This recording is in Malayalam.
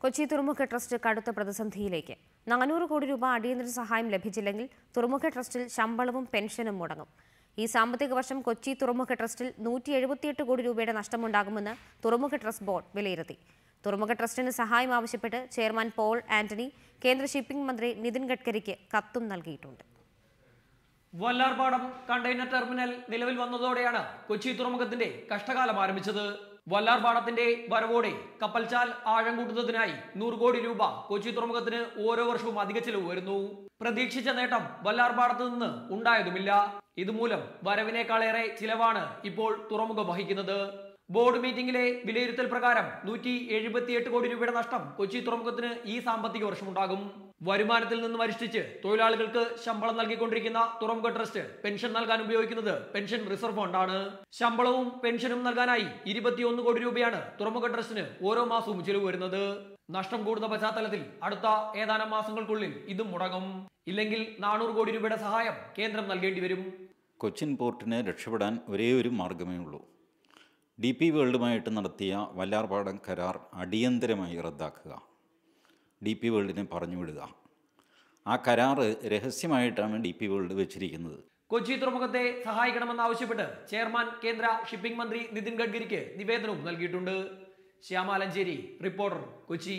കൊച്ചി തുറമുഖ ട്രസ്റ്റ് കടുത്ത പ്രതിസന്ധിയിലേക്ക്. 400 കോടി രൂപ അടിയന്തര സഹായം ലഭിച്ചില്ലെങ്കിൽ തുറമുഖ ട്രസ്റ്റിൽ ശമ്പളവും പെൻഷനും മുടങ്ങും. ഈ സാമ്പത്തിക വർഷം കൊച്ചി തുറമുഖ ട്രസ്റ്റിൽ 178 കോടി രൂപയുടെ നഷ്ടമുണ്ടാകുമെന്ന് തുറമുഖ ട്രസ്റ്റ് ബോർഡ് വിലയിരുത്തി. തുറമുഖ ട്രസ്റ്റിന് സഹായം ആവശ്യപ്പെട്ട് ചെയർമാൻ പോൾ ആന്റണി കേന്ദ്ര ഷിപ്പിംഗ് മന്ത്രി നിതിൻ ഗഡ്കരിക്ക് കത്തും നൽകിയിട്ടുണ്ട്. വല്ലാർപാടം കണ്ടെയ്നർ ടെർമിനൽ നിലവിൽ വന്നതോടെയാണ് കൊച്ചി തുറമുഖത്തിന്റെ കഷ്ടകാലം ആരംഭിച്ചത്. വല്ലാർപാടത്തിന്റെ വരവോടെ കപ്പൽചാൽ ആഴം കൂട്ടുന്നതിനായി 100 കോടി രൂപ കൊച്ചി തുറമുഖത്തിന് ഓരോ വർഷവും അധിക ചെലവ് വരുന്നു. പ്രതീക്ഷിച്ച നേട്ടം വല്ലാർപാടത്ത് നിന്ന് ഉണ്ടായതുമില്ല. ഇതുമൂലം വരവിനേക്കാളേറെ ചിലവാണ് ഇപ്പോൾ തുറമുഖം വഹിക്കുന്നത്. ബോർഡ് മീറ്റിംഗിലെ വിലയിരുത്തൽ പ്രകാരം 178 കോടി രൂപയുടെ നഷ്ടം കൊച്ചി തുറമുഖത്തിന് ഈ സാമ്പത്തിക വർഷമുണ്ടാകും. വരുമാനത്തിൽ നിന്ന് വരിഷ്ഠിച്ച് തൊഴിലാളികൾക്ക് ശമ്പളം നൽകിക്കൊണ്ടിരിക്കുന്ന തുറമുഖ ട്രസ്റ്റ് പെൻഷൻ നൽകാൻ ഉപയോഗിക്കുന്നത് പെൻഷൻ റിസർവ് ഫണ്ടാണ്. ശമ്പളവും പെൻഷനും നൽകാനായി 21 കോടി രൂപയാണ് തുറമുഖ ട്രസ്റ്റിന് ഓരോ മാസവും ചിലവ് വരുന്നത്. നഷ്ടം കൂടുന്ന പശ്ചാത്തലത്തിൽ അടുത്ത ഏതാനും മാസങ്ങൾക്കുള്ളിൽ ഇതും മുടങ്ങും. ഇല്ലെങ്കിൽ 400 കോടി രൂപയുടെ സഹായം കേന്ദ്രം നൽകേണ്ടി വരും. കൊച്ചിൻ പോർട്ടിന് രക്ഷപ്പെടാൻ ഒരേ ഒരു മാർഗമേ ഉള്ളൂ. DP വേൾഡുമായിട്ട് നടത്തിയ വല്ലാർപാടം കരാർ അടിയന്തരമായി റദ്ദാക്കുക, DP വേൾഡിനെ പറഞ്ഞുവിടുക. ആ കരാർ രഹസ്യമായിട്ടാണ് DP വേൾഡ് വെച്ചിരിക്കുന്നത്. കൊച്ചി തുറമുഖത്തെ സഹായിക്കണമെന്നാവശ്യപ്പെട്ട് ചെയർമാൻ കേന്ദ്ര ഷിപ്പിംഗ് മന്ത്രി നിതിൻ ഗഡ്കരിക്ക് നിവേദനവും നൽകിയിട്ടുണ്ട്. ശ്യാമാലഞ്ചേരി, റിപ്പോർട്ടർ, കൊച്ചി.